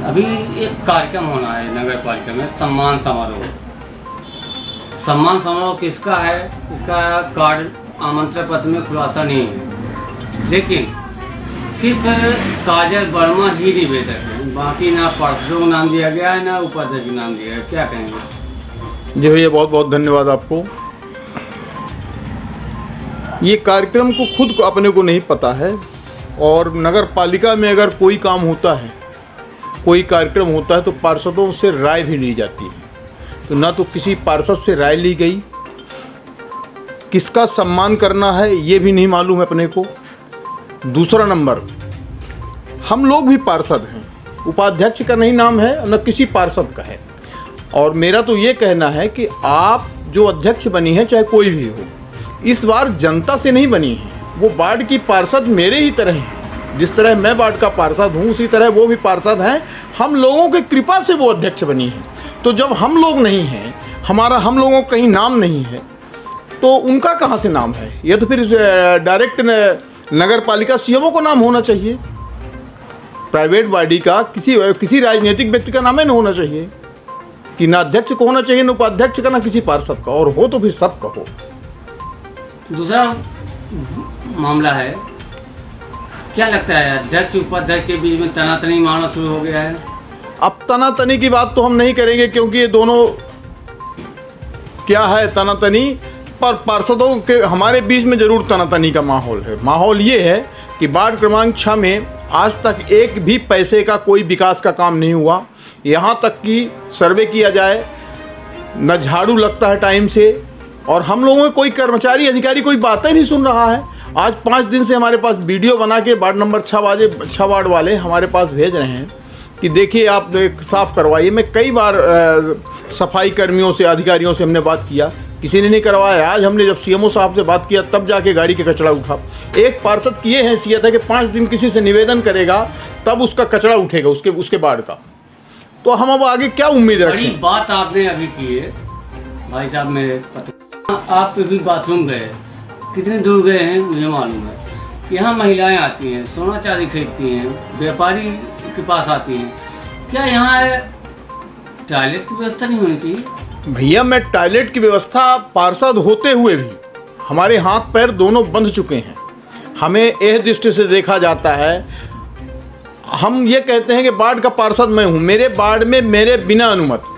अभी एक कार्यक्रम होना है नगर पालिका में, सम्मान समारोह। सम्मान समारोह किसका है, इसका कार्ड आमंत्रण पत्र में खुलासा नहीं है, लेकिन सिर्फ काजल वर्मा ही निवेदक है, बाकी ना पार्षदों का नाम दिया गया है ना उपाध्यक्ष का नाम दिया है। क्या कहेंगे? जी भैया, बहुत बहुत धन्यवाद आपको। ये कार्यक्रम को खुद को अपने को नहीं पता है, और नगर पालिका में अगर कोई काम होता है, कोई कार्यक्रम होता है, तो पार्षदों से राय भी ली जाती है। तो ना तो किसी पार्षद से राय ली गई, किसका सम्मान करना है ये भी नहीं मालूम है अपने को। दूसरा नंबर, हम लोग भी पार्षद हैं, उपाध्यक्ष का नहीं नाम है न किसी पार्षद का है। और मेरा तो ये कहना है कि आप जो अध्यक्ष बनी है, चाहे कोई भी हो, इस बार जनता से नहीं बनी है, वो वार्ड की पार्षद मेरे ही तरह हैं। जिस तरह मैं वार्ड का पार्षद हूँ, उसी तरह वो भी पार्षद हैं। हम लोगों की कृपा से वो अध्यक्ष बनी है। तो जब हम लोग नहीं हैं, हम लोगों का कहीं नाम नहीं है, तो उनका कहाँ से नाम है? ये तो फिर डायरेक्ट नगर पालिका सीएमओ को नाम होना चाहिए। प्राइवेट बॉडी का किसी राजनीतिक व्यक्ति का नाम ही नहीं होना चाहिए, कि ना अध्यक्ष को होना चाहिए, ना उपाध्यक्ष का, ना किसी पार्षद का, और हो तो फिर सबका हो। दूसरा मामला है, क्या लगता है अध्यक्ष उपाध्यक्ष के बीच में तनातनी मारना शुरू हो गया है? अब तनातनी की बात तो हम नहीं करेंगे, क्योंकि ये दोनों क्या है तनातनी, पर पार्षदों के हमारे बीच में जरूर तनातनी का माहौल है। माहौल ये है कि वार्ड क्रमांक 6 में आज तक एक भी पैसे का कोई विकास का काम नहीं हुआ। यहाँ तक कि सर्वे किया जाए, न झाड़ू लगता है टाइम से, और हम लोगों में कोई कर्मचारी अधिकारी कोई बातें नहीं सुन रहा है। आज 5 दिन से हमारे पास वीडियो बना के वार्ड नंबर 6 वार्ड वाले हमारे पास भेज रहे हैं कि देखिए आप साफ़ करवाइए। मैं कई बार सफाई कर्मियों से, अधिकारियों से हमने बात किया, किसी ने नहीं करवाया। आज हमने जब सीएमओ साहब से बात किया, तब जाके गाड़ी के कचरा उठा। एक पार्षद की ये हैसियत है कि 5 दिन किसी से निवेदन करेगा, तब उसका कचरा उठेगा उसके वार्ड का। तो हम अब आगे क्या उम्मीद रखें? बड़ी बात आपने अभी की है भाई साहब। मेरे आप भी बाथरूम गए, कितने दूर गए हैं मुझे मालूम है। यहाँ महिलाएं आती हैं, सोना चांदी खरीदती हैं, व्यापारी के पास आती हैं। क्या यहाँ टॉयलेट की व्यवस्था नहीं होनी चाहिए? भैया, मैं टॉयलेट की व्यवस्था पार्षद होते हुए भी हमारे हाथ पैर दोनों बंध चुके हैं। हमें यह दृष्टि से देखा जाता है, हम ये कहते हैं कि वार्ड का पार्षद मैं हूँ, मेरे वार्ड में मेरे बिना अनुमति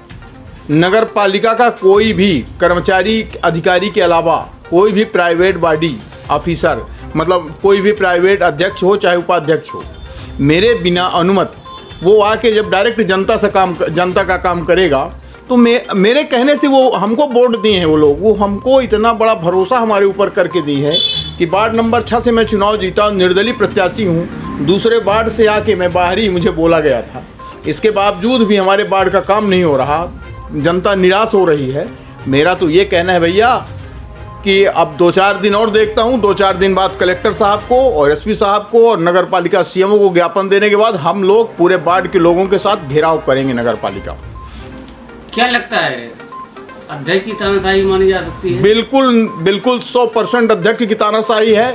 नगर पालिका का कोई भी कर्मचारी अधिकारी के अलावा कोई भी प्राइवेट बॉडी ऑफिसर, मतलब कोई भी प्राइवेट अध्यक्ष हो चाहे उपाध्यक्ष हो, मेरे बिना अनुमति वो आके जब डायरेक्ट जनता का काम करेगा, तो मेरे कहने से वो हमको वोट दिए हैं। वो लोग वो हमको इतना बड़ा भरोसा हमारे ऊपर करके दी है कि वार्ड नंबर 6 से मैं चुनाव जीता, निर्दलीय प्रत्याशी हूँ। दूसरे वार्ड से आके मैं बाहरी मुझे बोला गया था, इसके बावजूद भी हमारे वार्ड का काम नहीं हो रहा, जनता निराश हो रही है। मेरा तो ये कहना है भैया कि अब 2-4 दिन और देखता हूँ, 2-4 दिन बाद कलेक्टर साहब को और एसपी साहब को और नगर पालिका सीएमओ को ज्ञापन देने के बाद हम लोग पूरे वार्ड के लोगों के साथ घेराव करेंगे नगर पालिका। क्या लगता है अध्यक्ष की तानाशाही मानी जा सकती है? बिल्कुल 100% अध्यक्ष की तानाशाही है।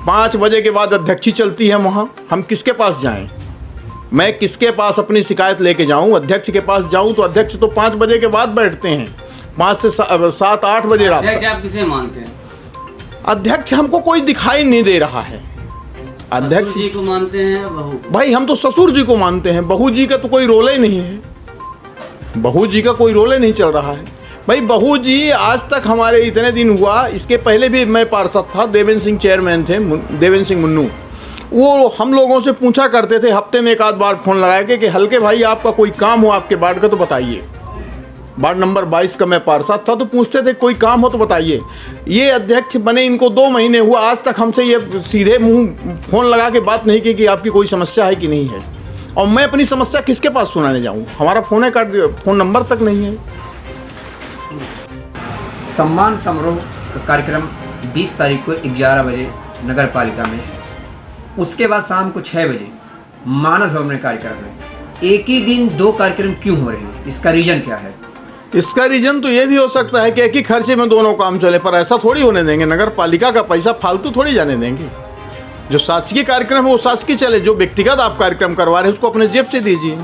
5 बजे के बाद अध्यक्षी चलती है वहाँ। हम किसके पास जाएं? मैं किसके पास अपनी शिकायत लेके जाऊं? अध्यक्ष के पास जाऊं तो अध्यक्ष तो 5 बजे के बाद बैठते हैं, 5 से 7-8 बजे रात तक। आप किसे मानते हैं? अध्यक्ष हमको कोई दिखाई नहीं दे रहा है। अध्यक्ष जी को मानते हैं? बहू भाई, हम तो ससुर जी को मानते हैं, बहू जी का तो कोई रोल ही नहीं है। बहू जी का कोई रोल ही नहीं चल रहा है। भाई, बहू जी आज तक हमारे इतने दिन हुआ, इसके पहले भी मैं पार्षद था, देवेंद्र सिंह चेयरमैन थे, देवेंद्र सिंह मुन्नू। वो हम लोगों से पूछा करते थे हफ्ते में 1 आध बार फ़ोन लगा के कि हल्के भाई आपका कोई काम हो आपके वार्ड का तो बताइए। वार्ड नंबर 22 का मैं पार्षद था, तो पूछते थे कोई काम हो तो बताइए। ये अध्यक्ष बने इनको 2 महीने हुआ, आज तक हमसे ये सीधे मुंह फ़ोन लगा के बात नहीं की कि आपकी कोई समस्या है कि नहीं है। और मैं अपनी समस्या किसके पास सुनाने जाऊँ? हमारा फ़ोन नंबर तक नहीं है। सम्मान समारोह का कार्यक्रम 20 तारीख को 11 बजे नगर पालिका में, उसके बाद शाम को 6 बजे मानस भवन में कार्यक्रम है। एक ही दिन 2 कार्यक्रम क्यों हो रहे हैं? इसका रीजन क्या है? इसका रीजन तो ये भी हो सकता है कि एक ही खर्चे में दोनों काम चले, पर ऐसा थोड़ी होने देंगे। नगर पालिका का पैसा फालतू थोड़ी जाने देंगे। जो शासकीय कार्यक्रम है वो शासकीय चले, जो व्यक्तिगत आप कार्यक्रम करवा रहे हैं उसको अपने जेब से दीजिए।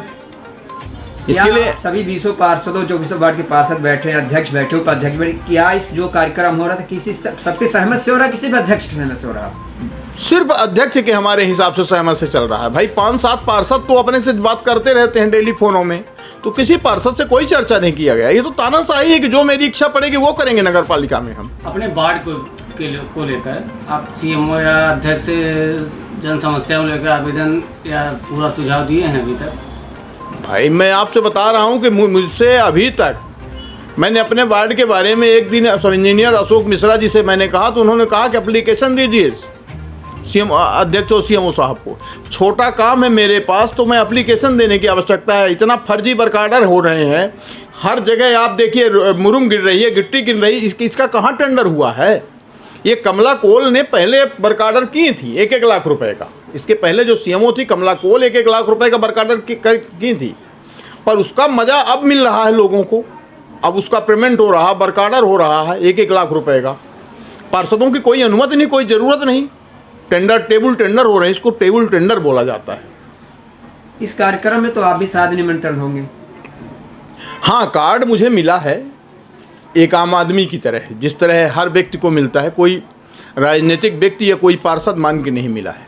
इसके क्या लिए आप सभी 20 पार्षदों 24 वार्ड के पार्षद बैठे, अध्यक्ष बैठे, उपाध्यक्ष बैठे, क्या इस जो कार्यक्रम हो रहा था किसी सबके सहमत से हो रहा है, किसी भी अध्यक्ष की सहमत से हो रहा है? सिर्फ अध्यक्ष के हमारे हिसाब से सहमत से चल रहा है भाई। 5-7 पार्षद तो अपने से बात करते रहते हैं डेली फोनों में, तो किसी पार्षद से कोई चर्चा नहीं किया गया। ये तो तानाशाही है कि जो मेरी इच्छा पड़ेगी वो करेंगे नगर पालिका में हम। अपने वार्ड को लेकर आप सीएमओ या अध्यक्ष से जन समस्याओं लेकर आवेदन या पूरा सुझाव दिए हैं अभी तक? भाई मैं आपसे बता रहा हूँ कि मुझसे अभी तक मैंने अपने वार्ड के बारे में एक दिन इंजीनियर अशोक मिश्रा जी से मैंने कहा, तो उन्होंने कहा कि एप्लीकेशन दीजिए सीएम अध्यक्ष और सीएमओ साहब को। छोटा काम है मेरे पास, तो मैं एप्लीकेशन देने की आवश्यकता है। इतना फर्जी वर्क ऑर्डर हो रहे हैं हर जगह। आप देखिए मुरुम गिर रही है, गिट्टी गिर रही है, इसका कहाँ टेंडर हुआ है? ये कमला कोल ने पहले वर्क ऑर्डर की थी 1-1 लाख रुपए का। इसके पहले जो सीएमओ थी कमला कोल 1-1 लाख रुपए का वर्क ऑर्डर की थी, पर उसका मज़ा अब मिल रहा है लोगों को। अब उसका पेमेंट हो रहा, वर्क ऑर्डर हो रहा है 1-1 लाख रुपए का। पार्षदों की कोई अनुमति नहीं, कोई ज़रूरत नहीं। टेबल टेंडर हो रहे हैं, इसको टेबल टेंडर बोला जाता है। इस कार्यक्रम में तो आप भी साथ निमंत्रण होंगे? हाँ, कार्ड मुझे मिला है एक आम आदमी की तरह, जिस तरह हर व्यक्ति को मिलता है। कोई राजनीतिक व्यक्ति या कोई पार्षद मान के नहीं मिला है।